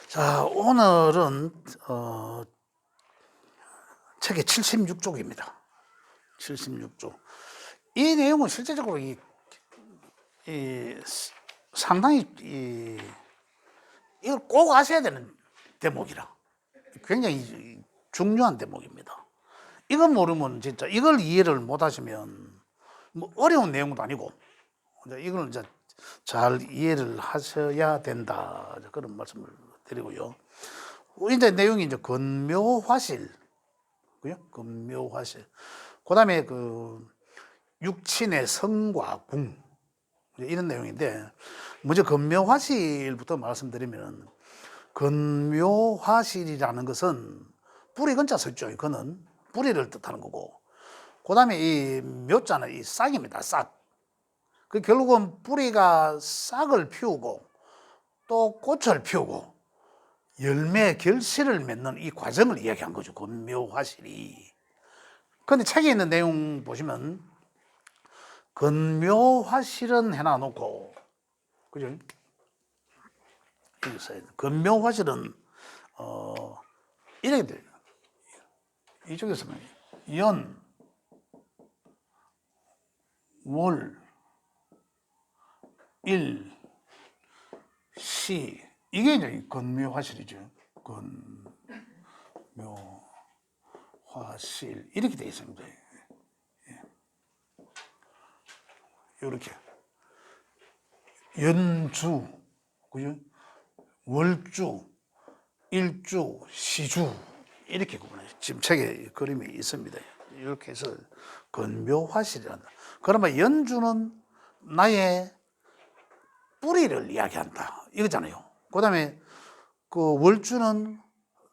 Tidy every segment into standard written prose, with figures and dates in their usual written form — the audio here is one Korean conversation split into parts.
자, 오늘은 책의 76쪽입니다. 76쪽. 이 내용은 실제적으로 상당히 이걸 꼭 아셔야 되는 대목이라 굉장히 중요한 대목입니다. 이걸 모르면 진짜 이걸 이해를 못 하시면 뭐 어려운 내용도 아니고 이걸 이제 잘 이해를 하셔야 된다. 그런 말씀을 드리고요. 이제 내용이 이제 근묘화실, 근묘화실. 그다음에 그 육친의 성과 궁 이런 내용인데 먼저 근묘화실부터 말씀드리면 근묘화실이라는 것은 뿌리 근자 썼죠. 그는 뿌리를 뜻하는 거고 그다음에 이 묘자는 이 싹입니다. 싹. 그 결국은 뿌리가 싹을 피우고 또 꽃을 피우고 열매 결실을 맺는 이 과정을 이야기한 거죠. 근묘화실이. 근데 책에 있는 내용 보시면 근묘화실은 해놔놓고 그죠? 근묘화실은 이렇게 돼요. 이쪽에서는 연, 월, 일, 시 이게 이제 근묘화실이죠. 근묘화실 이렇게 되어 있습니다. 이렇게 연주, 그죠? 월주, 일주, 시주 이렇게 구분해요. 지금 책에 그림이 있습니다. 이렇게 해서 근묘화실이란다. 그러면 연주는 나의 뿌리를 이야기한다 이거잖아요. 그다음에 그 월주는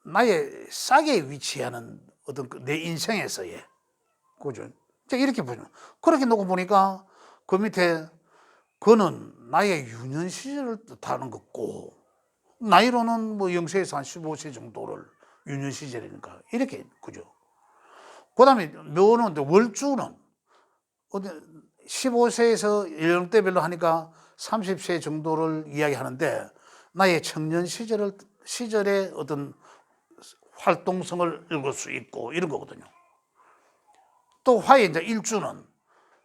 나의 싹에 위치하는 어떤 내 인생에서의 그죠? 이렇게 보죠. 그렇게 놓고 보니까 그 밑에 그는 나의 유년 시절을 뜻하는 거고 나이로는 뭐 0세에서 한 15세 정도를 유년 시절이니까 이렇게 그죠. 그다음에 묘는 월주는 15세에서 연령대별로 하니까 30세 정도를 이야기하는데 나의 청년 시절의 어떤 활동성을 읽을 수 있고 이런 거거든요. 또 화의 이제 일주는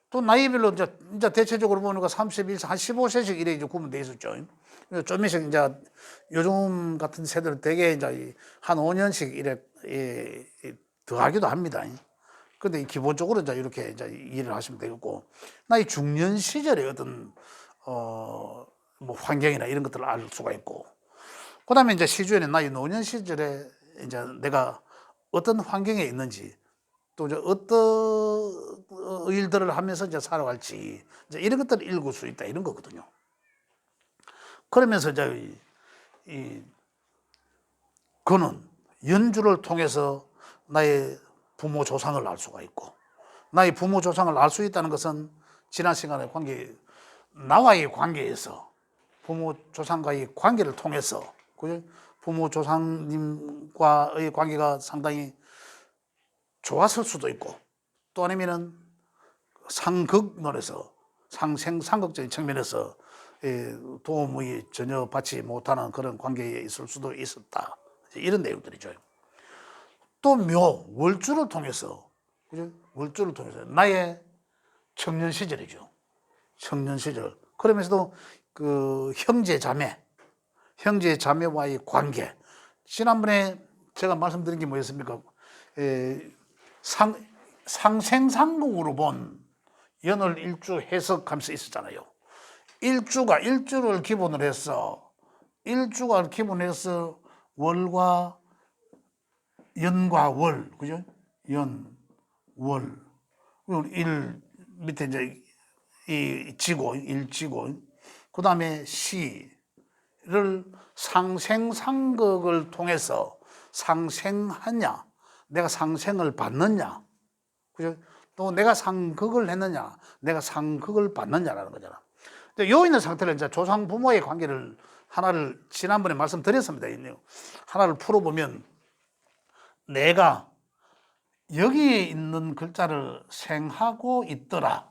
또 나이별로 이제 대체적으로 보니까 31세, 한 15세씩 이래 이제 구분돼 있었죠. 좀 있으면 이제 요즘 같은 세대는 되게 이제 한 5년씩 이래 더하기도 합니다. 근데 기본적으로 이제 이렇게 이제 일을 하시면 되겠고, 나의 중년 시절의 어떤, 뭐 환경이나 이런 것들을 알 수가 있고, 그 다음에 이제 시주에는 나의 노년 시절에 이제 내가 어떤 환경에 있는지, 또 이제 어떤 일들을 하면서 이제 살아갈지, 이제 이런 것들을 읽을 수 있다, 이런 거거든요. 그러면서 이제 그는 연주를 통해서 나의 부모 조상을 알 수가 있고, 나의 부모 조상을 알 수 있다는 것은 지난 시간에 나와의 관계에서 부모 조상과의 관계를 통해서 부모 조상님과의 관계가 상당히 좋았을 수도 있고 또 아니면은 상극론에서 상생상극적인 측면에서 도움이 전혀 받지 못하는 그런 관계에 있을 수도 있었다. 이런 내용들이죠. 또 월주를 통해서, 그죠? 월주를 통해서 나의 청년 시절이죠. 청년 시절. 그러면서도 그 형제 자매와의 관계. 지난번에 제가 말씀드린 게 뭐였습니까? 상생상국으로 본 연월 일주 해석하면서 있었잖아요. 일주를 기본으로 해서 월과 연과 월, 그죠? 연, 월, 일 밑에 이제 일지고, 그 다음에 시를 상생상극을 통해서 상생하냐, 내가 상생을 받느냐, 그죠? 또 내가 상극을 했느냐, 내가 상극을 받느냐라는 거잖아. 요 있는 상태를 이제 조상 부모의 관계를 하나를 지난번에 말씀드렸습니다. 하나를 풀어보면 내가 여기에 있는 글자를 생하고 있더라.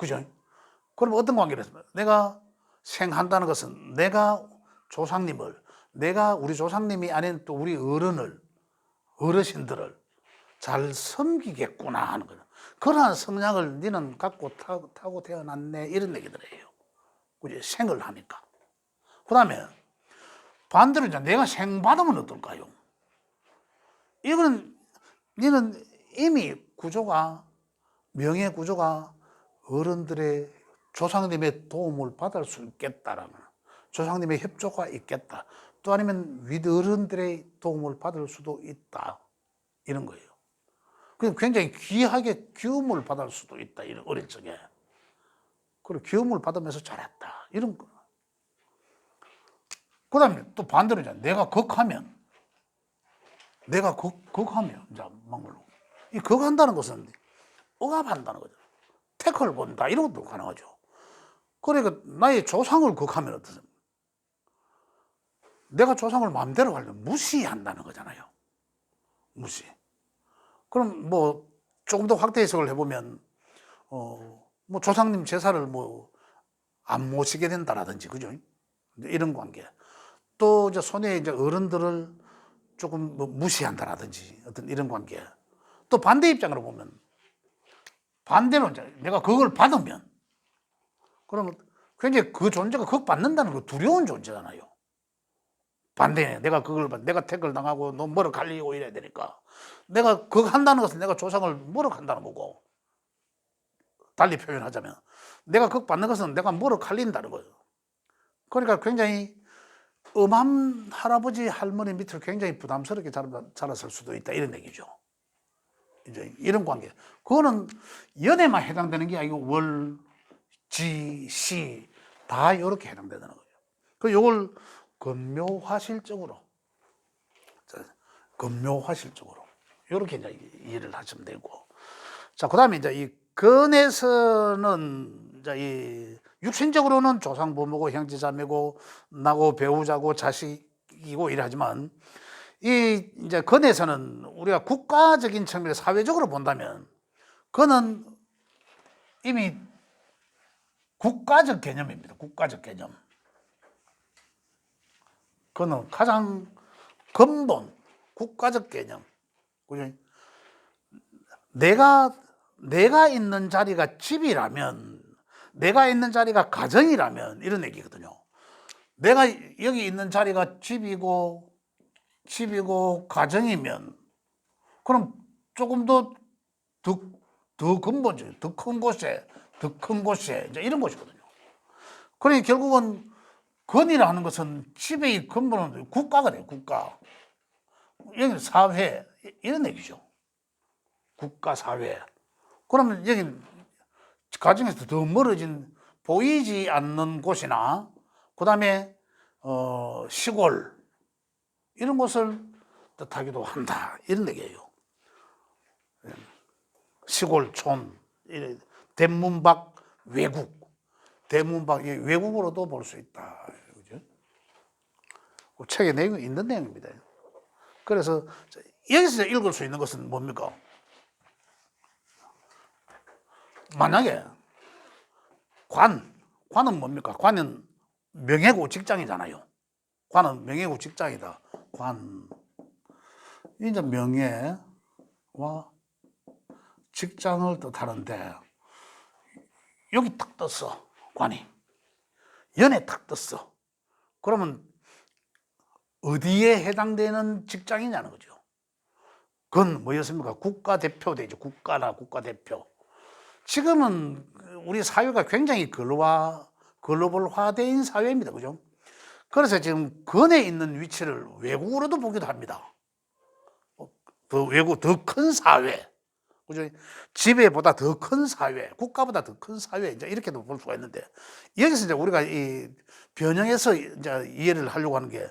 그죠? 그럼 어떤 관계를 했습니까? 내가 생한다는 것은 내가 조상님을, 내가 우리 조상님이 아닌 또 우리 어르신들을 잘 섬기겠구나 하는 거죠. 그러한 성향을 너는 갖고 타고 태어났네, 이런 얘기들이에요. 그죠? 생을 하니까. 그 다음에 반대로 이제 내가 생 받으면 어떨까요? 이거는 너는 이미 구조가, 명예 구조가 어른들의, 조상님의 도움을 받을 수 있겠다라는, 조상님의 협조가 있겠다, 또 아니면 윗어른들의 도움을 받을 수도 있다, 이런 거예요. 그럼 굉장히 귀하게 기움을 받을 수도 있다, 이런 어릴 적에. 그리고 기움을 받으면서 잘했다, 이런 거. 그 다음에 또 반대로 이제 내가 극하면, 이제 막말로 이 극한다는 것은 억압한다는 거죠. 태클 본다, 이런 것도 가능하죠. 그러니까 나의 조상을 극하면 어떠세요? 내가 조상을 마음대로 하려면 무시한다는 거잖아요. 무시. 그럼 뭐 조금 더 확대 해석을 해보면 뭐 조상님 제사를 뭐 안 모시게 된다라든지, 그죠? 이런 관계. 또 이제 손에 이제 어른들을 조금 뭐 무시한다라든지, 어떤 이런 관계. 또 반대 입장으로 보면, 반대로 이제 내가 그걸 받으면, 그러면 굉장히 그 존재가 그걸 받는다는 거 두려운 존재잖아요. 반대네. 내가 그걸 내가 태클 당하고 너 뭐를 갈리고 이래야 되니까. 내가 그거 한다는 것은 내가 조상을 뭐를 한다는 거고. 달리 표현하자면 내가 그거 받는 것은 내가 뭐를 갈린다는 거예요. 그러니까 굉장히 엄한 할아버지 할머니 밑을 굉장히 부담스럽게 자랐을 수도 있다, 이런 얘기죠. 이제 이런 관계. 그거는 연애만 해당되는 게 아니고 월, 지, 시 다 이렇게 해당되는 거예요. 그 요걸 근묘화실적으로 이렇게 이제 이해를 하시면 되고. 자, 그다음에 이제 이 근에서는 이제 이 육신적으로는 조상 부모고 형제자매고 나고 배우자고 자식이고 이러지만, 이 이제 근에서는 우리가 국가적인 측면, 사회적으로 본다면 그는 이미 국가적 개념입니다. 국가적 개념. 그는 가장 근본 국가적 개념. 그죠? 내가 있는 자리가 집이라면, 내가 있는 자리가 가정이라면, 이런 얘기거든요. 내가 여기 있는 자리가 집이고 가정이면, 그럼 조금 더 근본적인, 더 큰 곳에 이제 이런 곳이거든요. 그러니 결국은 근이라는 것은 집의 근본은 국가가 돼요. 국가. 여기는 사회, 이런 얘기죠. 국가, 사회. 그러면 여기 가정에서 더 멀어진, 보이지 않는 곳이나, 그 다음에 시골, 이런 곳을 뜻하기도 한다, 이런 얘기예요. 시골촌, 대문 밖 외국, 대문 밖 외국으로도 볼 수 있다, 그죠? 그 책에 내용이 있는 내용입니다. 그래서 여기서 읽을 수 있는 것은 뭡니까? 만약에 관은 뭡니까? 관은 명예고 직장이잖아요. 관은 명예고 직장이다. 관. 이제 명예와 직장을 뜻하는데, 여기 탁 떴어. 관이. 연에 탁 떴어. 그러면 어디에 해당되는 직장이냐는 거죠. 그건 뭐였습니까? 국가대표 되죠. 국가나 국가대표. 지금은 우리 사회가 굉장히 글로벌화된 사회입니다. 그죠? 그래서 지금 근에 있는 위치를 외국으로도 보기도 합니다. 더 큰 사회. 그죠? 지배보다 더 큰 사회, 국가보다 더 큰 사회, 이제 이렇게도 볼 수가 있는데, 여기서 이제 우리가 이 변형해서 이제 이해를 하려고 하는 게,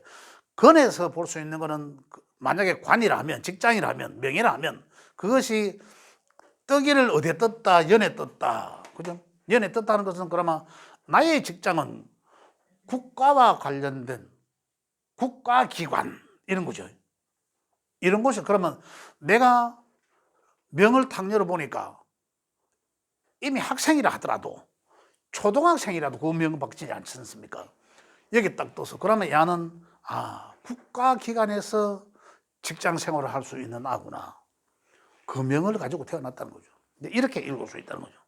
근에서 볼 수 있는 거는 만약에 관이라면, 직장이라면, 명예라면, 그것이 뜨기를 어디에 떴다, 연에 떴다. 그죠? 연에 떴다는 것은 그러면 나의 직장은 국가와 관련된 국가기관, 이런 거죠. 이런 곳이, 그러면 내가 명을 탁 열어보니까 이미 학생이라 하더라도 초등학생이라도 그 명을 받지 않지 않습니까? 여기 딱 떠서 그러면 야는 국가기관에서 직장 생활을 할 수 있는 아구나. 그 명을 가지고 태어났다는 거죠. 이렇게 읽을 수 있다는 거죠.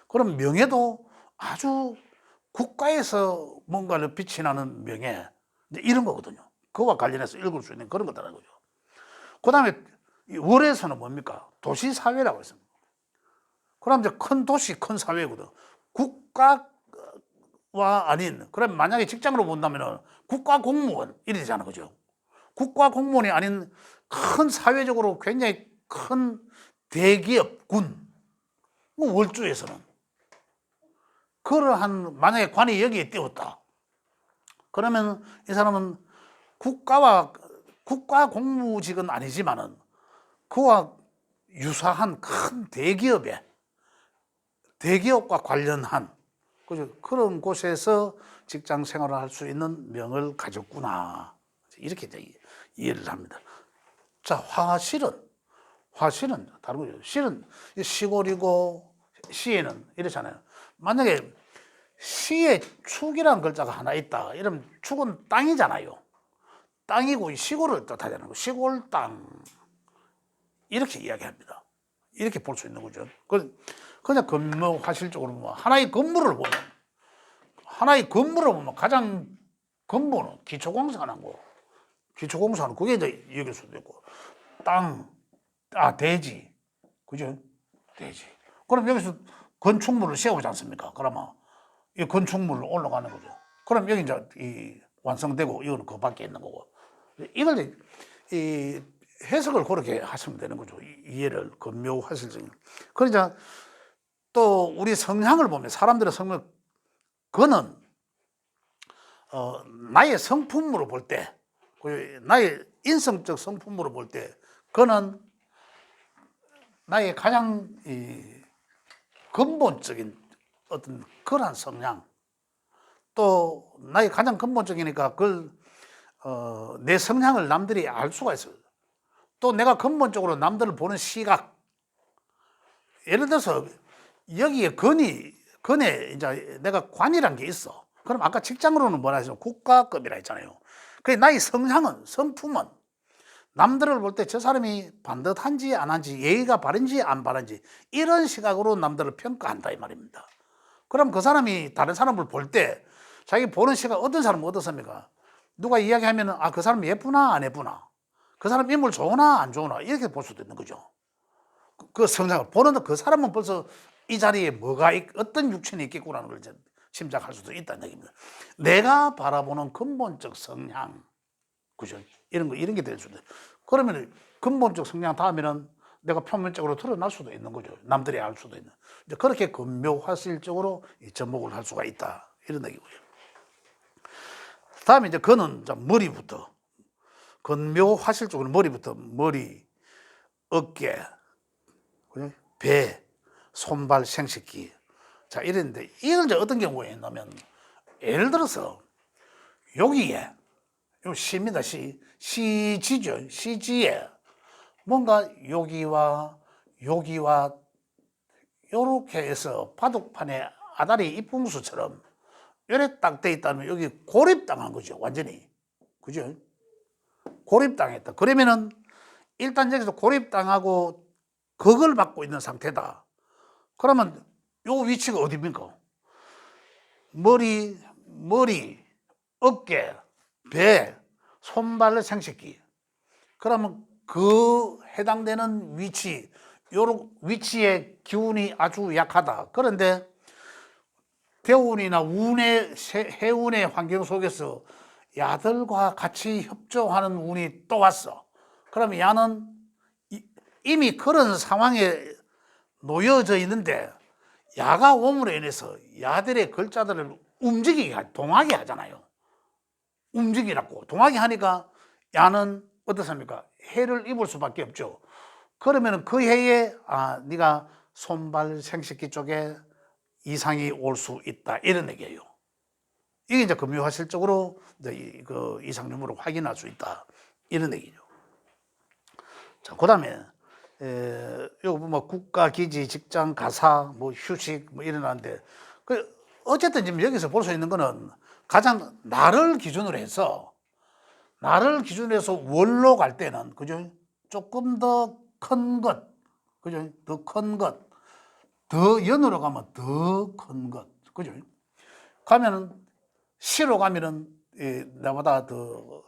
그럼 명예도 아주 국가에서 뭔가를 빛이 나는 명예, 이런 거거든요. 그와 관련해서 읽을 수 있는 그런 거다라는 거죠. 그 다음에 월에서는 뭡니까? 도시사회라고 했습니다. 그럼 이제 큰 도시, 큰 사회거든. 국가와 아닌, 그럼 만약에 직장으로 본다면 국가공무원, 이래 되잖아, 그죠? 국가공무원이 아닌 큰 사회적으로 굉장히 큰 대기업, 군, 월주에서는 그러한 만약에 관이 여기에 띄웠다. 그러면 이 사람은 국가 공무직은 아니지만은 그와 유사한 큰 대기업과 관련한 그런 곳에서 직장 생활을 할 수 있는 명을 가졌구나. 이렇게 이제 이해를 합니다. 자, 화실은 다른 거죠. 실은 시골이고 시에는 이렇잖아요. 만약에 시에 축이라는 글자가 하나 있다. 이러면 축은 땅이잖아요. 땅이고 시골을 뜻하자는 거예요. 시골 땅. 이렇게 이야기합니다. 이렇게 볼 수 있는 거죠. 그냥 근무화실적으로 보면 하나의 건물을 보면 가장 근본은 기초공사하는 거. 기초공사는 그게 이제 여길 수도 있고 땅, 대지, 그죠? 대지. 그럼 여기서 건축물을 세우지 않습니까? 그러면 이 건축물로 올라가는 거죠. 그럼 여기 이제 완성되고 이거는 그 밖에 있는 거고. 이걸 이 해석을 그렇게 하시면 되는 거죠. 이해를 근묘화실적인. 그러자 또 우리 성향을 보면 사람들의 성향, 그는 나의 성품으로 볼 때, 나의 인성적 성품으로 볼 때, 그는 나의 가장 근본적인 어떤 그러한 성향, 또 나의 가장 근본적이니까 내 성향을 남들이 알 수가 있어요. 또 내가 근본적으로 남들을 보는 시각, 예를 들어서 여기에 건에 이제 내가 관이란 게 있어. 그럼 아까 직장으로는 뭐라 했죠? 국가급이라 했잖아요. 그래, 나의 성품은 남들을 볼 때 저 사람이 반듯한지 안 한지, 예의가 바른지 안 바른지, 이런 시각으로 남들을 평가한다 이 말입니다. 그럼 그 사람이 다른 사람을 볼 때 자기 보는 시각, 어떤 사람은 어떻습니까? 누가 이야기하면 그 사람 예쁘나 안 예쁘나, 그 사람 인물 좋으나 안 좋으나, 이렇게 볼 수도 있는 거죠. 그 성장을 보는데 그 사람은 벌써 이 자리에 어떤 육신이 있겠구나는 걸 짐작할 수도 있다는 얘기입니다. 내가 바라보는 근본적 성향, 그죠? 이런 게 될 수도 있어요. 그러면 근본적 성향 다음에는 내가 표면적으로 드러날 수도 있는 거죠. 남들이 알 수도 있는. 이제 그렇게 근묘화실적으로 접목을 할 수가 있다. 이런 얘기고요. 다음에 이제 그는 머리부터, 근묘화실적으로 머리, 어깨, 배, 손발, 생식기. 자, 이랬는데, 이걸 이제 어떤 경우에 있냐면, 예를 들어서, 여기에, 요 시입니다, 시지죠. 시지에, 뭔가 여기와, 요렇게 해서 바둑판에 아다리 입궁수처럼, 요래 딱 돼 있다면, 여기 고립당한 거죠, 완전히. 그죠? 고립당했다. 그러면은, 일단 여기서 고립당하고, 극을 받고 있는 상태다. 그러면 요 위치가 어디입니까? 머리, 어깨, 배, 손발, 생식기. 그러면 그 해당되는 위치, 요런 위치의 기운이 아주 약하다. 그런데 대운이나 해운의 환경 속에서 야들과 같이 협조하는 운이 또 왔어. 그러면 야는 이미 그런 상황에 놓여져 있는데 야가 옴으로 인해서 야들의 글자들을 동하게 하잖아요. 움직이라고. 동하게 하니까 야는 어떻습니까? 해를 입을 수밖에 없죠. 그러면 그 해에 네가 손발 생식기 쪽에 이상이 올 수 있다. 이런 얘기예요. 이게 이제 금요화실적으로 이상 유무를 확인할 수 있다. 이런 얘기죠. 자, 그 다음에 요거 뭐 국가 기지, 직장, 가사, 뭐 휴식 뭐 이러는데 어쨌든 지금 여기서 볼 수 있는 거는 가장 나를 기준으로 해서 월로 갈 때는 그죠? 조금 더 큰 것, 그죠? 더 큰 것, 더 연으로 가면 더 큰 것, 그죠? 가면은 시로 가면은 나보다 더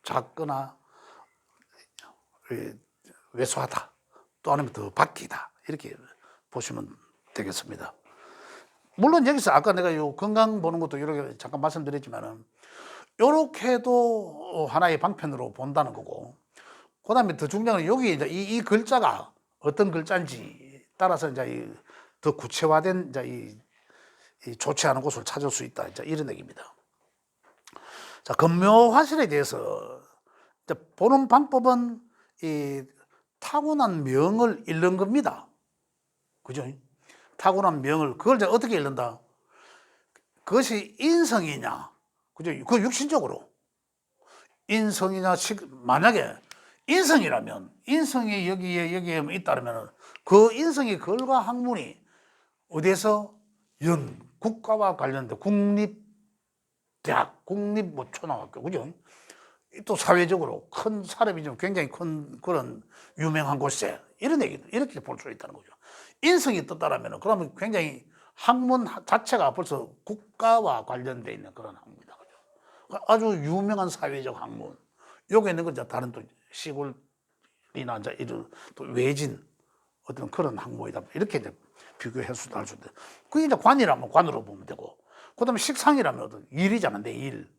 작거나 왜소하다, 또 아니면 더 바뀌다 이렇게 보시면 되겠습니다. 물론 여기서 아까 내가 요 건강 보는 것도 이렇게 잠깐 말씀드렸지만은 요렇게도 하나의 방편으로 본다는 거고, 그다음에 더 중요한 건 여기 이제 이 글자가 어떤 글자인지 따라서 이제 더 구체화된 이제 이 좋지 않은 곳을 찾을 수 있다, 이제 이런 얘기입니다. 자, 금묘화실에 대해서 이제 보는 방법은 이 타고난 명을 읽는 겁니다. 그죠? 타고난 명을 그걸 이제 어떻게 읽는다? 그것이 인성이냐, 그죠? 그 육신적으로 인성이냐, 만약에 인성이라면 인성이 여기에 있다면 그 인성이 글과 학문이 어디서 국가와 관련된 국립대학, 국립초등학교, 그죠? 또 사회적으로 큰 사람이 좀 굉장히 큰 그런 유명한 곳에 이런 얘기 이렇게 볼 수 있다는 거죠. 인성이 떴다라면 그러면 굉장히 학문 자체가 벌써 국가와 관련되어 있는 그런 학문이다, 그죠? 아주 유명한 사회적 학문. 여기 있는 건 이제 다른 또 시골이나 이제 이런 또 외진 어떤 그런 학문이다, 이렇게 이제 비교해서 할 수 있다. 그게 이제 관이라면 관으로 보면 되고, 그다음에 식상이라면 어떤 일이잖아, 내 일.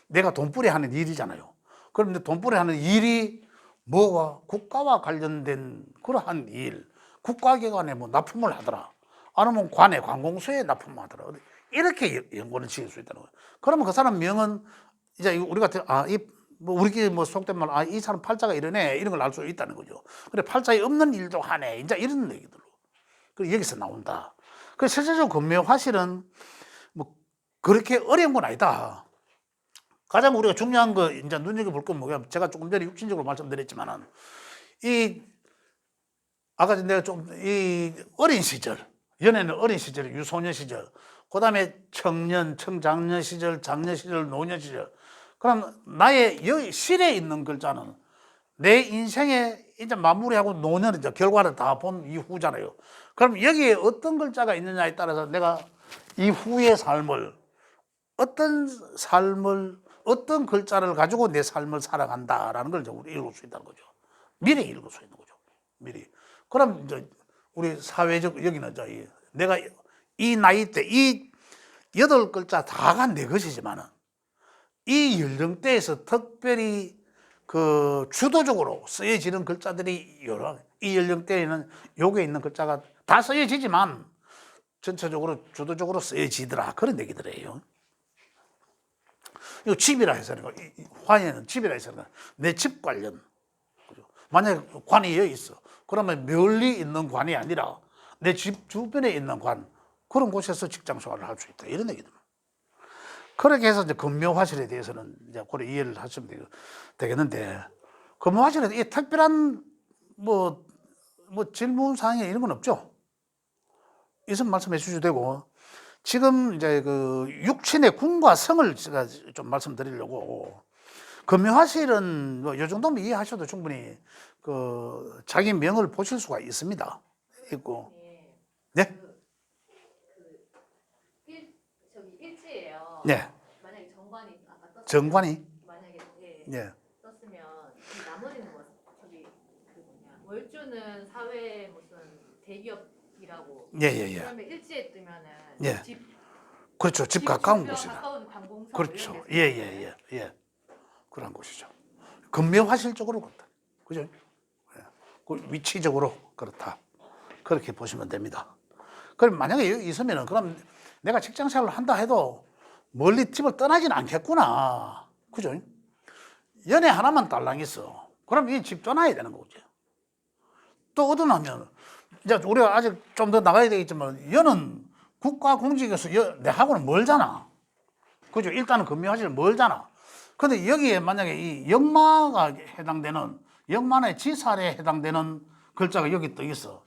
내가 돈벌이 하는 일이잖아요. 그럼 이제 돈벌이 하는 일이 뭐와 국가와 관련된 그러한 일, 국가기관에 뭐 납품을 하더라, 아니면 관에 관공서에 납품을 하더라, 이렇게 연구를 지을 수 있다는 거예요. 그러면 그 사람 명은 이제 우리가 뭐 우리끼리 뭐 속된 말, 이 사람 팔자가 이러네, 이런 걸 알 수 있다는 거죠. 그래, 팔자에 없는 일도 하네, 이제 이런 얘기들로. 그 여기서 나온다. 그 실제적으로 금묘화실은 뭐 그렇게 어려운 건 아니다. 가장 우리가 중요한 거 이제 눈여겨볼 건 뭐냐, 제가 조금 전에 육신적으로 말씀드렸지만은 아까 내가 좀 어린 시절, 연애는 어린 시절, 유소년 시절, 그다음에 청년, 청장년 시절, 장년 시절, 노년 시절. 그럼 나의 실에 있는 글자는 내 인생에 이제 마무리하고 노년, 이제 결과를 다 본 이후잖아요. 그럼 여기에 어떤 글자가 있느냐에 따라서 내가 이후의 삶을, 어떤 글자를 가지고 내 삶을 살아간다라는 걸 우리 읽을 수 있다는 거죠. 미리 읽을 수 있는 거죠. 미리. 그럼 이제 우리 사회적, 여기는 이제 내가 이 나이 때 이 8글자 다가 내 것이지만은 이 연령대에서 특별히 그 주도적으로 쓰여지는 글자들이 이 연령대에는 요게 있는 글자가 다 쓰여지지만 전체적으로 주도적으로 쓰여지더라, 그런 얘기들이에요. 이거 집이라 해서 화에는 집이라 해서 내 집 관련, 만약에 관이 여기 있어, 그러면 멀리 있는 관이 아니라 내 집 주변에 있는 관, 그런 곳에서 직장 생활을 할 수 있다, 이런 얘기들. 그렇게 해서 이제 금묘화실에 대해서는 이제 그걸 이해를 하시면 되겠는데, 금묘화실에 이 특별한 뭐 질문 사항이 이런 건 없죠. 있으면 말씀해 주셔도 되고, 지금 이제 그 육신의 궁과 성을 제가 좀 말씀드리려고, 금묘화실은 뭐 요 정도면 이해하셔도 충분히 그 자기 명을 보실 수가 있습니다. 있고. 네? 저기 일지예요. 네. 만약에 정관이 아까 떴으면, 정관이? 만약에 네. 떴으면 나머지는 뭐 저기 그 뭐냐, 월주는 사회 무슨 대기업이라고. 예. 그러면 일지에 뜨면은 예. 집, 그렇죠. 집 가까운 주변 곳이다. 가까운 관공서 그렇죠. 이런 데서 예. 그런 곳이죠. 금묘화실적으로 그렇다. 그죠? 예. 그 위치적으로 그렇다. 그렇게 보시면 됩니다. 그럼 만약에 여기 있으면은 그럼 내가 직장 생활을 한다 해도 멀리 집을 떠나진 않겠구나. 그죠? 연애 하나만 딸랑 있어. 그럼 이 집 떠나야 되는 거죠. 또 얻어나면 이제 우리가 아직 좀 더 나가야 되겠지만, 연은 국가 공직에서 내하고는 멀잖아. 그죠? 일단은 금묘화실 멀잖아. 근데 여기에 만약에 이 역마가 해당되는, 역마의 지살에 해당되는 글자가 여기 떠 있어.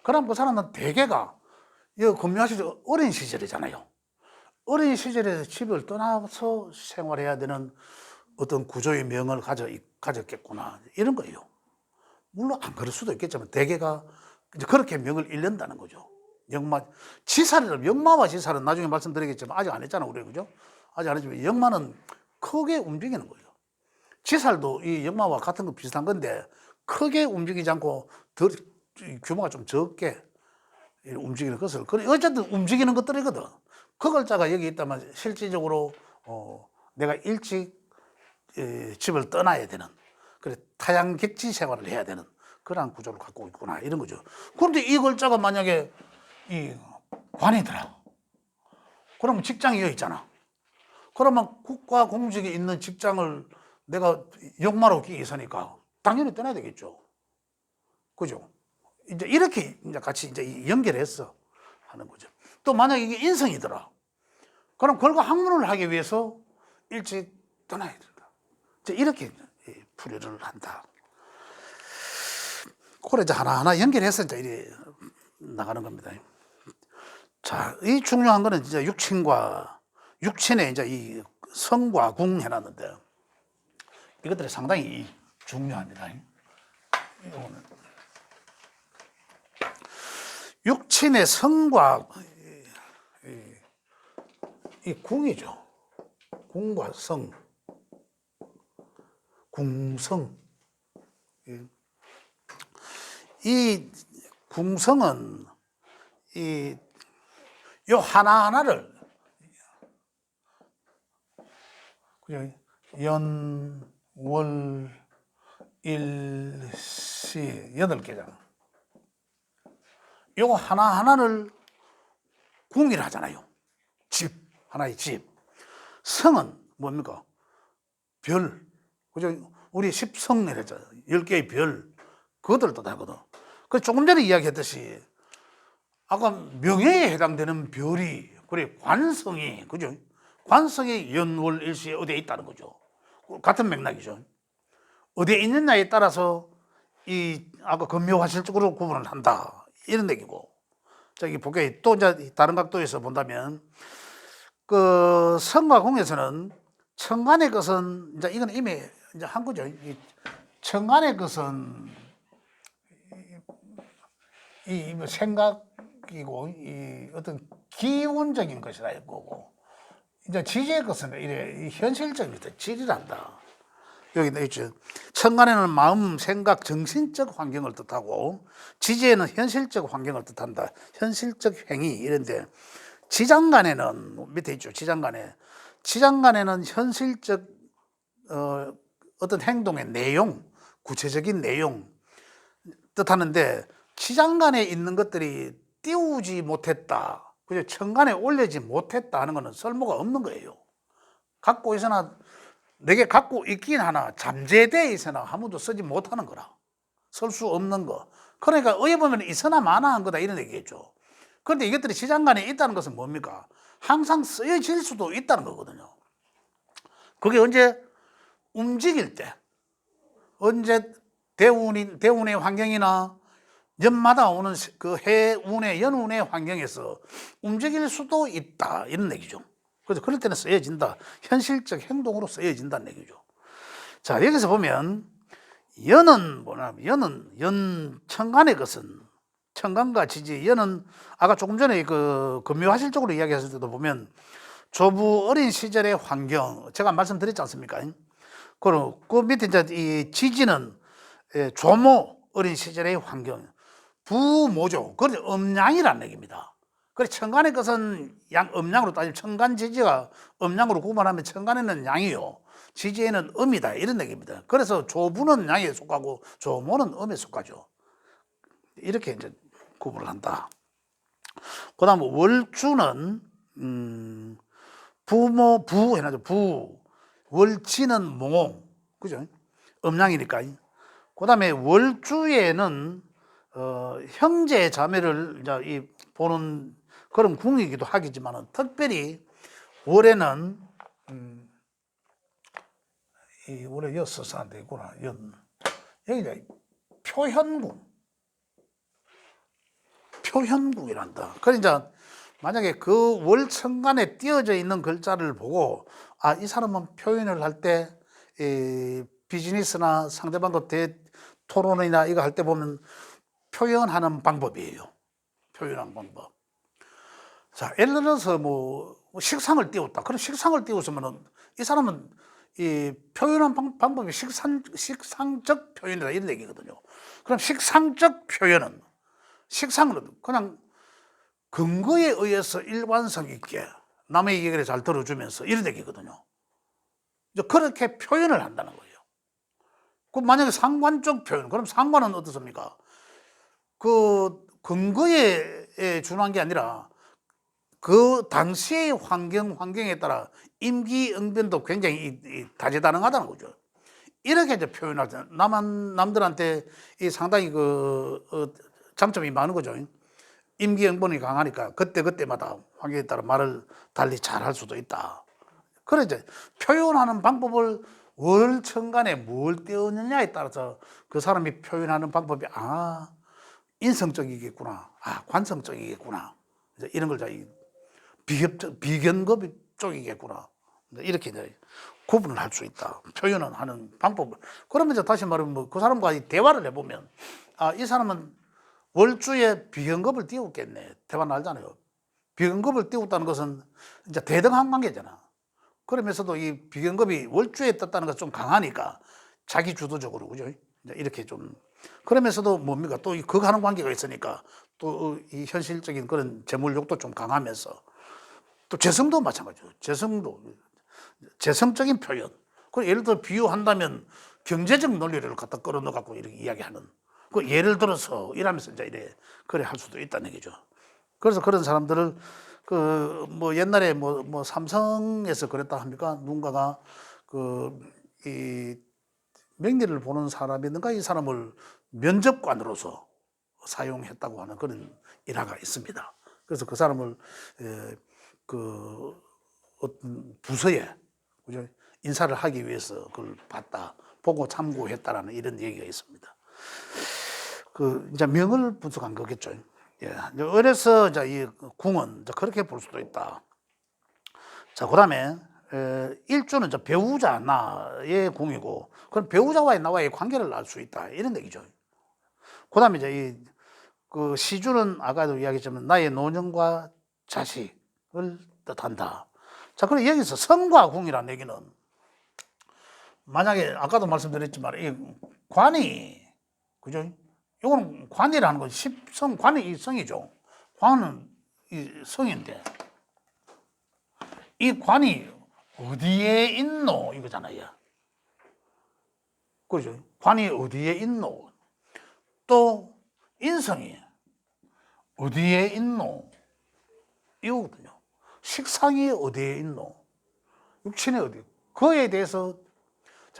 그럼 그 사람은 대개가 여기 근무하실 때 어린 시절이잖아요. 어린 시절에 집을 떠나서 생활해야 되는 어떤 구조의 명을 가졌겠구나 이런 거예요. 물론 안 그럴 수도 있겠지만 대개가 이제 그렇게 명을 잃는다는 거죠. 역마와 지살은 나중에 말씀드리겠지만 아직 안 했잖아 우리 그죠? 아직 안 했지만 역마는 크게 움직이는 거예요. 지살도 이 역마와 같은 거 비슷한 건데 크게 움직이지 않고 규모가 좀 적게 움직이는 것을. 어쨌든 움직이는 것들이거든. 그 글자가 여기 있다면 실질적으로 내가 일찍 집을 떠나야 되는, 그래 타양객지 생활을 해야 되는 그러한 구조를 갖고 있구나 이런 거죠. 그런데 이 글자가 만약에 이 관이더라. 그러면 직장이 여기 있잖아. 그러면 국가 공직에 있는 직장을 내가 역마로 끼기 있으니까 당연히 떠나야 되겠죠. 그죠? 이제 이렇게 이제 같이 이제 연결해서 하는 거죠. 또 만약 이게 인성이더라. 그럼 결과 학문을 하기 위해서 일찍 떠나야 된다. 이제 이렇게 풀이를 한다. 그래 이제 하나하나 연결해서 이제 이래 나가는 겁니다. 자, 이 중요한 거는 진짜 육친의 이제 이 성과 궁 해놨는데 이것들이 상당히 중요합니다. 이거는 육친의 성과 이 궁이죠. 궁과 성, 궁성. 이 궁성은 요 하나하나를 연, 월, 일, 시 8개잖아. 요 하나하나를 궁이라 하잖아요. 집, 하나의 집. 성은 뭡니까? 별. 그죠? 우리 십성 이랬잖아요. 10개의 별. 그것들을 뜻하거든. 그 조금 전에 이야기했듯이 아까 명예에 해당되는 별이, 그래, 관성이, 그죠? 관성이 연월일시에 어디에 있다는 거죠. 같은 맥락이죠. 어디에 있느냐에 따라서 이 아까 금묘화실적으로 구분을 한다. 이런 얘기고. 저기 볼게요. 또 이제 다른 각도에서 본다면 그 성과궁에서는 천간의 것은 이제 이건 이미 이제 한 거죠. 천간의 것은 이 생각이고 이 어떤 기운적인 것이라 거고 이제 지지의 것은 이래 현실적인 것, 질이란다. 여기 있죠. 천간에는 마음, 생각, 정신적 환경을 뜻하고 지지에는 현실적 환경을 뜻한다. 현실적 행위 이런데 지장간에는 밑에 있죠. 지장간에는 현실적 어떤 행동의 내용, 구체적인 내용 뜻하는데 지장간에 있는 것들이 띄우지 못했다. 그죠? 천간에 올리지 못했다 하는 것은 쓸모가 없는 거예요. 갖고 있으나 내게 갖고 있긴 하나 잠재되어 있으나 아무도 쓰지 못하는 거라. 쓸 수 없는 거. 그러니까 어찌 보면 있으나 마나한 거다 이런 얘기겠죠. 그런데 이것들이 지장간에 있다는 것은 뭡니까? 항상 쓰여질 수도 있다는 거거든요. 그게 언제 움직일 때, 언제 대운의 환경이나 연마다 오는 그 해운의 연운의 환경에서 움직일 수도 있다 이런 얘기죠. 그래서 그럴 때는 쓰여진다. 현실적 행동으로 쓰여진다는 얘기죠. 자, 여기서 보면 연은 뭐냐면 연 천간의 것은 천간과 지지 연은 아까 조금 전에 그 금묘화실적으로 이야기했을 때도 보면 조부 어린 시절의 환경 제가 말씀드렸지 않습니까? 그리고 그 밑에 이제 이 지지는 조모 어린 시절의 환경 부모죠. 그래서 음양이라는 얘기입니다. 그래 천간의 것은 음양으로 따지면 천간지지가 음양으로 구분하면 천간에는 양이요. 지지에는 음이다 이런 얘기입니다. 그래서 조부는 양에 속하고 조모는 음에 속하죠. 이렇게 이제 구분을 한다. 그다음 월주는 부 해놔죠. 부 월지는 모 그죠? 음양이니까. 그다음에 월주에는 형제 자매를 이제 보는 그런 궁이기도 하겠지만 특별히 월에는 이 원래 여섯사인데 있구나. 여기 표현궁. 표현궁이란다. 그러니까 만약에 그 월천간에 띄어져 있는 글자를 보고 이 사람은 표현을 할 때 비즈니스나 상대방과 토론이나 이거 할 때 보면 표현하는 방법이에요. 표현하는 방법. 자, 예를 들어서 뭐 식상을 띄웠다. 그럼 식상을 띄웠으면은 이 사람은 이 표현한 방법이 식상적 표현이다 이런 얘기거든요. 그럼 식상적 표현은 식상은 그냥 근거에 의해서 일관성 있게 남의 얘기를 잘 들어주면서 이런 얘기거든요. 이제 그렇게 표현을 한다는 거예요. 그럼 만약에 상관적 표현, 그럼 상관은 어떻습니까? 그 근거에 준한 게 아니라 그 당시의 환경에 따라 임기응변도 굉장히 다재다능하다는 거죠. 이렇게 이제 표현할 때 남들한테 이 상당히 장점이 많은 거죠. 임기응변이 강하니까 그때마다 환경에 따라 말을 달리 잘할 수도 있다. 그래 이제 표현하는 방법을 월천간에 뭘 띄우느냐에 따라서 그 사람이 표현하는 방법이 인성적이겠구나, 관성적이겠구나, 이제 이런 걸 비견급 쪽이겠구나, 이렇게 이제 구분을 할 수 있다. 표현을 하는 방법을. 그러면 이제 다시 말하면 그 사람과 대화를 해보면 이 사람은 월주에 비견급을 띄웠겠네. 대화 나잖아요. 비견급을 띄웠다는 것은 이제 대등한 관계잖아. 그러면서도 이 비견급이 월주에 떴다는 것은 좀 강하니까 자기 주도적으로, 그죠? 이렇게 좀. 그러면서도 뭡니까? 또 극하는 관계가 있으니까 또 이 현실적인 그런 재물욕도 좀 강하면서 또 재성도 마찬가지죠. 재성적인 표현. 그 예를 들어 비유한다면 경제적 논리를 갖다 끌어넣어 갖고 이렇게 이야기하는. 그 예를 들어서 이러면서 이제 이래 그래 할 수도 있다는 얘기죠. 그래서 그런 사람들을 옛날에 삼성에서 그랬다 합니까? 누군가가 이 명리를 보는 사람이든가 이 사람을 면접관으로서 사용했다고 하는 그런 일화가 있습니다. 그래서 그 사람을 어떤 부서에, 그죠? 인사를 하기 위해서 그걸 보고 참고했다라는 이런 얘기가 있습니다. 이제 명을 분석한 거겠죠. 예. 그래서 이제 이 궁은 이제 그렇게 볼 수도 있다. 자, 그 다음에 일주는 이제 배우자 나의 궁이고, 그럼 배우자와의 나와의 관계를 알 수 있다 이런 얘기죠. 그 다음에 이제 시주는 아까도 이야기했지만 나의 노년과 자식을 뜻한다. 자, 그럼 여기서 성과 궁이라는 얘기는 만약에 아까도 말씀드렸지만 이 관이, 그죠? 이거는 관이라는 건 십성, 관이 이 성이죠. 관은 이 성인데 이 관이 어디에 있노 이거잖아요. 그죠? 관이 어디에 있노? 또 인성이 어디에 있노? 이거거든요. 식상이 어디에 있노? 육신이 어디? 그에 대해서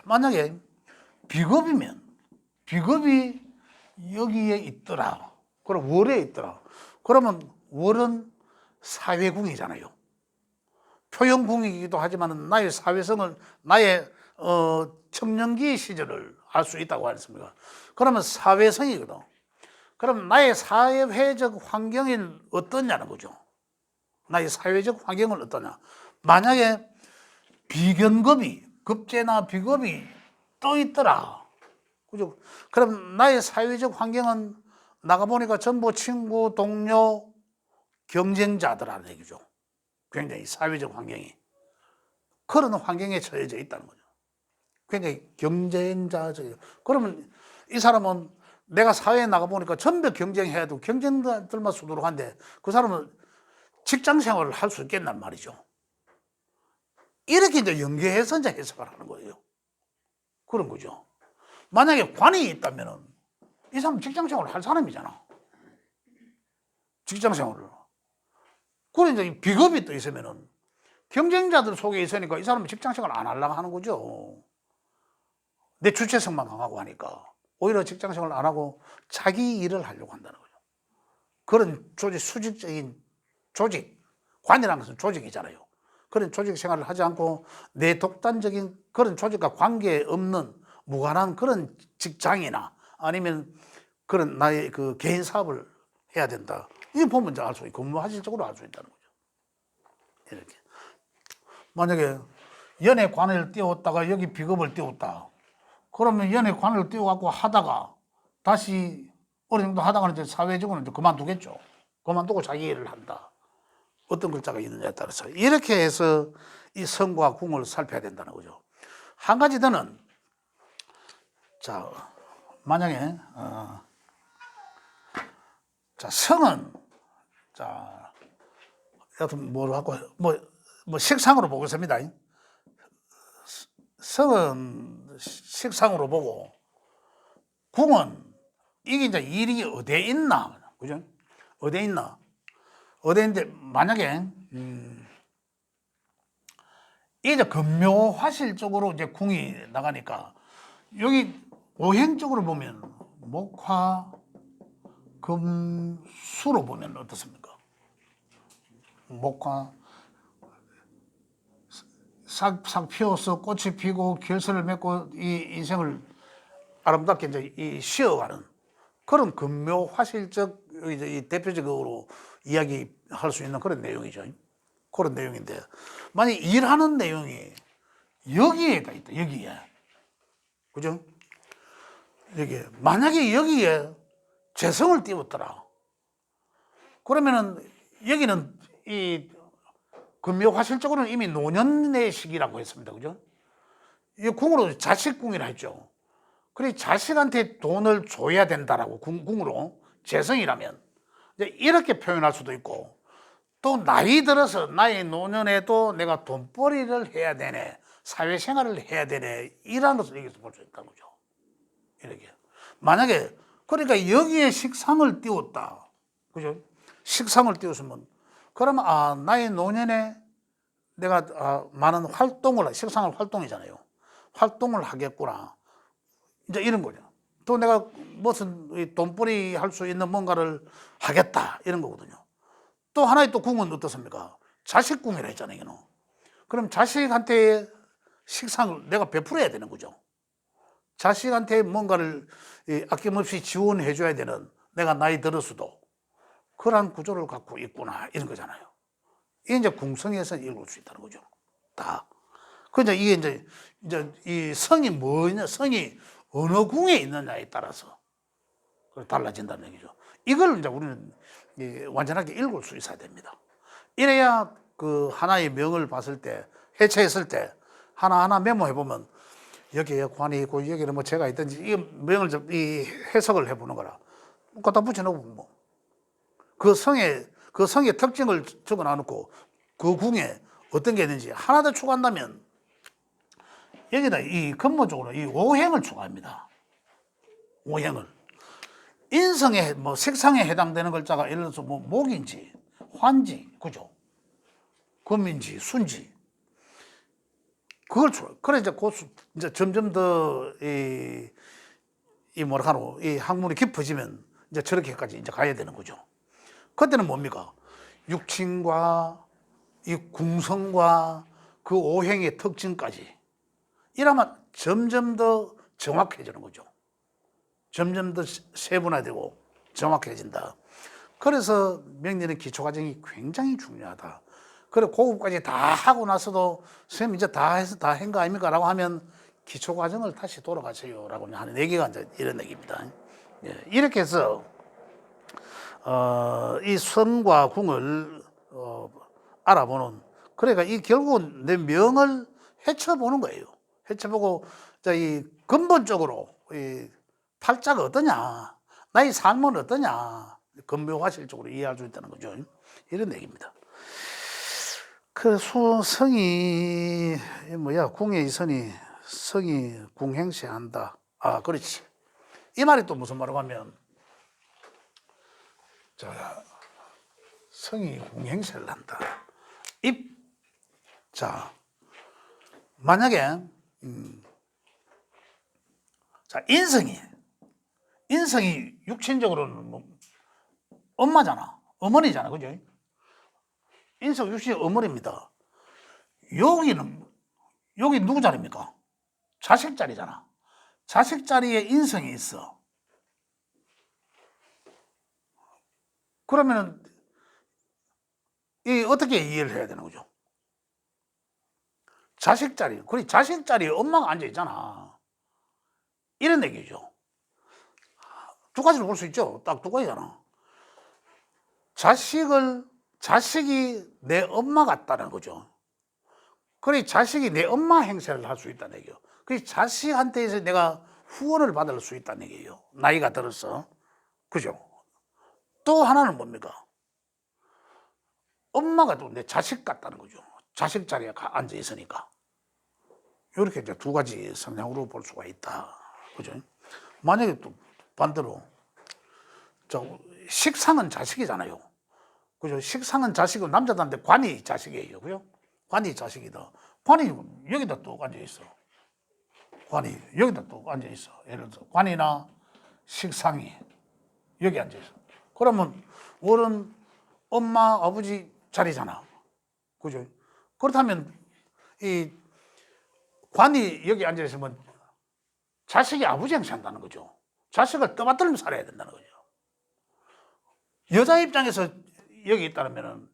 만약에 비겁이면 비겁이 여기에 있더라. 그럼 월에 있더라. 그러면 월은 사회궁이잖아요. 표현궁이기도 하지만 나의 사회성을 나의 청년기 시절을 알 수 있다고 했습니다. 그러면 사회성이거든. 그럼 나의 사회적 환경은 어떠냐는 거죠. 나의 사회적 환경은 어떠냐. 만약에 비견급이, 급제나 비급이 떠 있더라. 그죠? 그럼 나의 사회적 환경은 나가보니까 전부 친구, 동료, 경쟁자들라는 얘기죠. 굉장히 사회적 환경이. 그런 환경에 처해져 있다는 거죠. 굉장히 경쟁자죠. 그러면 이 사람은 내가 사회에 나가보니까 전부 경쟁해야 되고 경쟁자들만 수두룩한데 그 사람은 직장 생활을 할 수 있겠단 말이죠. 이렇게 이제 연계해서 이제 해석을 하는 거예요. 그런 거죠. 만약에 관이 있다면은 이 사람은 직장 생활을 할 사람이잖아. 직장 생활을. 그래 이제 비겁이 또 있으면은 경쟁자들 속에 있으니까 이 사람은 직장 생활 안 하려고 하는 거죠. 내 주체성만 강하고 하니까 오히려 직장 생활 안 하고 자기 일을 하려고 한다는 거죠. 그런 수직적인 조직, 관이라는 것은 조직이잖아요. 그런 조직 생활을 하지 않고 내 독단적인 그런 조직과 관계없는 무관한 그런 직장이나 아니면 그런 나의 개인 사업을 해야 된다. 이거 보면 이제 알 수 있고, 근무화실적으로 알 수 있다는 거죠. 이렇게. 만약에 연애관을 띄웠다가 여기 비급을 띄웠다. 그러면 연애관을 띄워갖고 하다가 다시 어느 정도 하다가는 이제 사회적으로 이제 그만두겠죠. 그만두고 자기 일을 한다. 어떤 글자가 있느냐에 따라서. 이렇게 해서 이 성과 궁을 살펴야 된다는 거죠. 한 가지 더는, 자, 만약에, 자, 성은, 자, 여튼 뭐라고, 식상으로 보겠습니다. 성은 식상으로 보고, 궁은 이게 이제 일이 어디에 있나, 그죠? 어디에 있나? 어디에 있는데, 만약에, 이제 금묘화실 쪽으로 이제 궁이 나가니까, 여기 오행 쪽으로 보면, 목화, 금, 수로 보면 어떻습니까? 목화, 싹 피어서 꽃이 피고 결실을 맺고 이 인생을 아름답게 이제 쉬어가는 그런 금묘화실적 이제 이 대표적으로 이야기할 수 있는 그런 내용이죠. 그런 내용인데 만약 일하는 내용이 여기에가 있다. 여기에, 그죠? 여기 만약에 여기에 재성을 띄웠더라. 그러면은 여기는 이 금묘화실적으로는 이미 노년의 시기라고 했습니다. 그죠? 이 궁으로 자식궁이라 했죠. 그래 자식한테 돈을 줘야 된다라고 궁으로 재성이라면 이렇게 표현할 수도 있고 또 나이 들어서 나의 노년에도 내가 돈벌이를 해야 되네, 사회생활을 해야 되네 이런 것을 여기서 볼 수 있다는 거죠. 이렇게 만약에 그러니까 여기에 식상을 띄웠다, 그죠? 식상을 띄웠으면 그러면 나의 노년에 내가 많은 활동을 식상을 활동이잖아요. 활동을 하겠구나. 이제 이런 거죠. 또 내가 무슨 돈벌이 할 수 있는 뭔가를 하겠다 이런 거거든요. 또 하나의 또 궁은 어떻습니까? 자식궁이라 했잖아요. 이거는. 그럼 자식한테 식상을 내가 베풀어야 되는 거죠. 자식한테 뭔가를 아낌없이 지원해 줘야 되는 내가 나이 들어서도 그러한 구조를 갖고 있구나 이런 거잖아요. 이게 이제 궁성에서 읽을 수 있다는 거죠. 다. 그러니까 이게 이제 이 성이 뭐냐, 성이 어느 궁에 있느냐에 따라서 달라진다는 얘기죠. 이걸 이제 우리는 완전하게 읽을 수 있어야 됩니다. 이래야 그 하나의 명을 봤을 때, 해체했을 때 하나하나 메모해 보면 여기에 관이 있고 여기는 뭐 제가 있든지 이 명을 좀 이 해석을 해보는 거라. 갖다 붙여놓으면 뭐 그 성의 특징을 적어놔놓고 그 궁에 어떤 게 있는지 하나 더 추가한다면 여기다 이 근본적으로 이 오행을 추가합니다. 오행을. 인성에 뭐 색상에 해당되는 글자가 예를 들어서 뭐 목인지 환지, 그죠? 금인지 순지. 그걸 그래 이제 점점 더 이 학문이 깊어지면 이제 저렇게까지 이제 가야 되는 거죠. 그때는 뭡니까? 육친과 이 궁성과 그 오행의 특징까지 이러면 점점 더 정확해지는 거죠. 점점 더 세분화되고 정확해진다. 그래서 명리는 기초 과정이 굉장히 중요하다. 그리고 고급까지 다 하고 나서도 선생님 이제 다 해서 다 한 거 아닙니까? 라고 하면 기초 과정을 다시 돌아가세요. 라고 하는 얘기가 이제 이런 얘기입니다. 이렇게 해서, 이 성과 궁을, 알아보는, 그러니까 이 결국은 내 명을 헤쳐보는 거예요. 헤쳐보고, 이 근본적으로, 이 팔자가 어떠냐, 나의 삶은 어떠냐, 근묘화실적으로 이해할 수 있다는 거죠. 이런 얘기입니다. 그 성이 뭐야? 궁에 있으니 성이 궁행세한다. 그렇지. 이 말이 또 무슨 말이라고 하면, 자, 성이 궁행세를 한다. 자, 만약에 자 인성이 육신적으로는 뭐 엄마잖아, 어머니잖아, 그죠? 인성 육신이 어머니입니다. 여기 누구 자리입니까? 자식 자리잖아. 자식 자리에 인성이 있어. 그러면은 이 어떻게 이해를 해야 되는 거죠? 자식 자리, 그래 자식 자리에 엄마가 앉아 있잖아. 이런 얘기죠. 두 가지를 볼 수 있죠. 딱 두 가지잖아. 자식이 내 엄마 같다는 거죠. 그래 자식이 내 엄마 행세를 할 수 있다는 얘기예요. 그래 자식한테서 내가 후원을 받을 수 있다는 얘기예요. 나이가 들어서. 그죠? 또 하나는 뭡니까? 엄마가 또 내 자식 같다는 거죠. 자식 자리에 앉아 있으니까. 이렇게 이제 두 가지 성향으로 볼 수가 있다. 그죠? 만약에 또 반대로, 식상은 자식이잖아요. 그죠? 식상은 자식이고 남자들한테 관이 자식이에요. 그죠? 관이 자식이다. 관이 여기다 또 앉아 있어. 관이 여기다 또 앉아 있어. 예를 들어 관이나 식상이 여기 앉아 있어. 그러면 월은 엄마 아버지 자리잖아. 그죠? 그렇다면 이 관이 여기 앉아 있으면 자식이 아버지 행세한다는 거죠. 자식을 떠받들며 살아야 된다는 거죠. 여자 입장에서 여기 있다면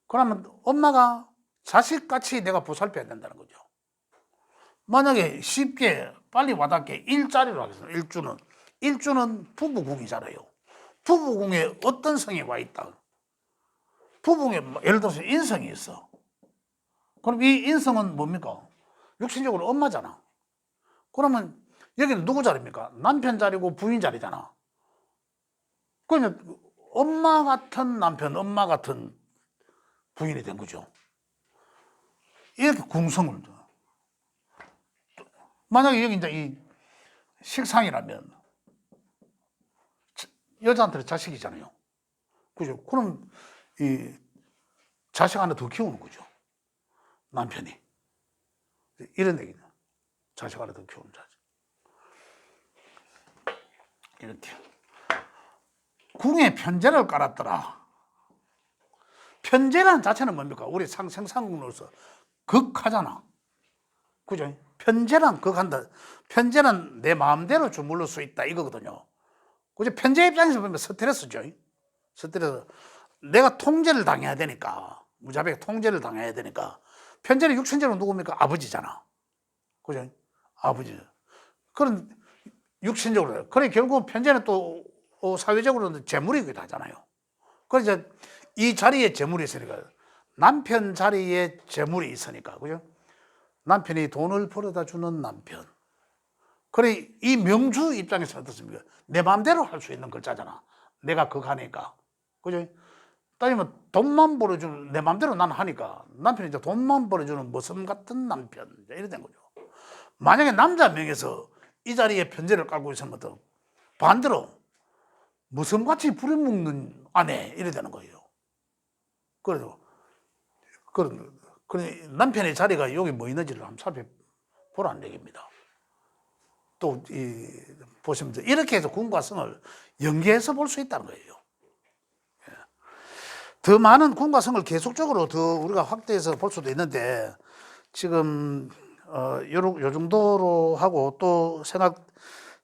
그러면 엄마가 자식같이 내가 보살펴야 된다는 거죠. 만약에 쉽게 빨리 와닿게 일자리로 하겠습니다. 일주는 부부궁이잖아요. 부부궁에 어떤 성이 와 있다. 부부궁에 예를 들어서 인성이 있어. 그럼 이 인성은 뭡니까? 육신적으로 엄마잖아. 그러면 여기는 누구 자리입니까? 남편 자리고 부인 자리잖아. 그러면 엄마 같은 남편, 엄마 같은 부인이 된 거죠. 이렇게 궁성을. 만약에 여기 이제 이 식상이라면 여자한테는 자식이잖아요. 그죠? 그럼 이 자식 하나 더 키우는 거죠. 남편이. 이런 얘기는 자식 하나 더 키우는 자식. 이렇게. 궁에 편제를 깔았더라. 편제라는 자체는 뭡니까? 우리 생산국으로서 극하잖아. 그죠? 편제란 극한다. 편제는 내 마음대로 주물러 수 있다 이거거든요. 그죠? 편제 입장에서 보면 스트레스죠. 스트레스. 내가 통제를 당해야 되니까, 무자비하게 통제를 당해야 되니까. 편제는 육신적으로 누굽니까? 아버지잖아. 그죠? 아버지. 그런 육신적으로. 그래 결국 편제는 또 사회적으로는 재물이기도 하잖아요. 그래서 이 자리에 재물이 있으니까, 남편 자리에 재물이 있으니까, 그죠? 남편이 돈을 벌어다 주는 남편. 그래 이 명주 입장에서 어떻습니까? 내 마음대로 할 수 있는 글자잖아. 내가 그거 하니까. 그죠? 따지면 돈만 벌어주는, 내 마음대로 난 하니까 남편이 이제 돈만 벌어주는 모습 같은 남편. 이래 된 거죠. 만약에 남자 명에서 이 자리에 편제를 깔고 있으면 또 반대로 무섬같이 부려먹는 아내 이래 되는 거예요. 그래도 그런 남편의 자리가 여기 뭐 있는지를 한번 살펴보라는 얘기입니다. 또 보시면 이렇게 해서 궁과 성을 연계해서 볼 수 있다는 거예요. 더 많은 궁과 성을 계속적으로 더 우리가 확대해서 볼 수도 있는데 지금 요 정도로 하고 또 생각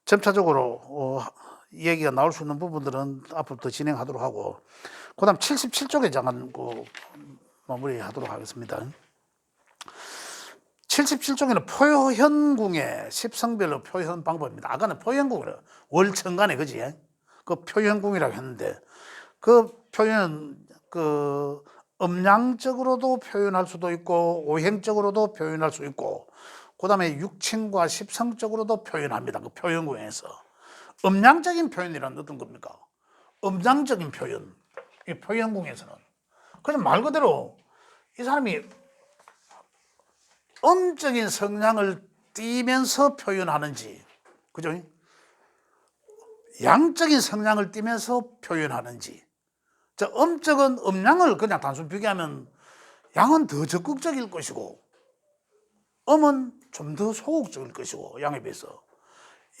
점차적으로 얘기가 나올 수 있는 부분들은 앞으로 더 진행하도록 하고 그다음 77쪽에 잠깐 마무리하도록 하겠습니다. 77쪽에는 표현궁의 십성별로 표현 방법입니다. 아까는 표현궁이라 월천간에 그지? 그 표현궁이라고 했는데 그 표현 음양적으로도 표현할 수도 있고 오행적으로도 표현할 수 있고 그다음에 육친과 십성적으로도 표현합니다. 그 표현궁에서 음양적인 표현이란 어떤 겁니까? 음양적인 표현, 이 표현궁에서는 그냥 말 그대로 이 사람이 음적인 성향을 띠면서 표현하는지, 그죠? 양적인 성향을 띠면서 표현하는지. 음적은 음양을 그냥 단순 비교하면 양은 더 적극적일 것이고, 음은 좀 더 소극적일 것이고, 양에 비해서.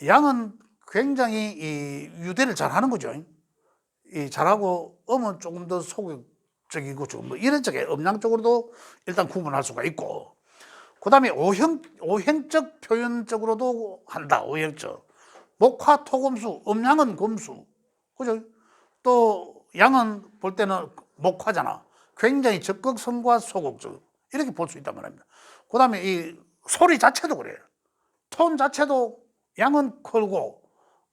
양은 굉장히 이 유대를 잘 하는 거죠. 잘하고, 음은 조금 더 소극적이고, 조금 뭐 이런 쪽에 음양 쪽으로도 일단 구분할 수가 있고, 그 다음에 오행적 표현적으로도 한다. 오행적. 목화 토금수, 음양은 금수. 그죠? 또 양은 볼 때는 목화잖아. 굉장히 적극성과 소극적 이렇게 볼 수 있단 말입니다. 그다음에 이 소리 자체도 그래요. 톤 자체도 양은 크고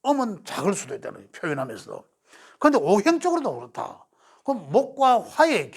음은 작을 수도 있다는 거예요, 표현하면서도. 그런데 오행적으로도 그렇다. 그럼 목과 화의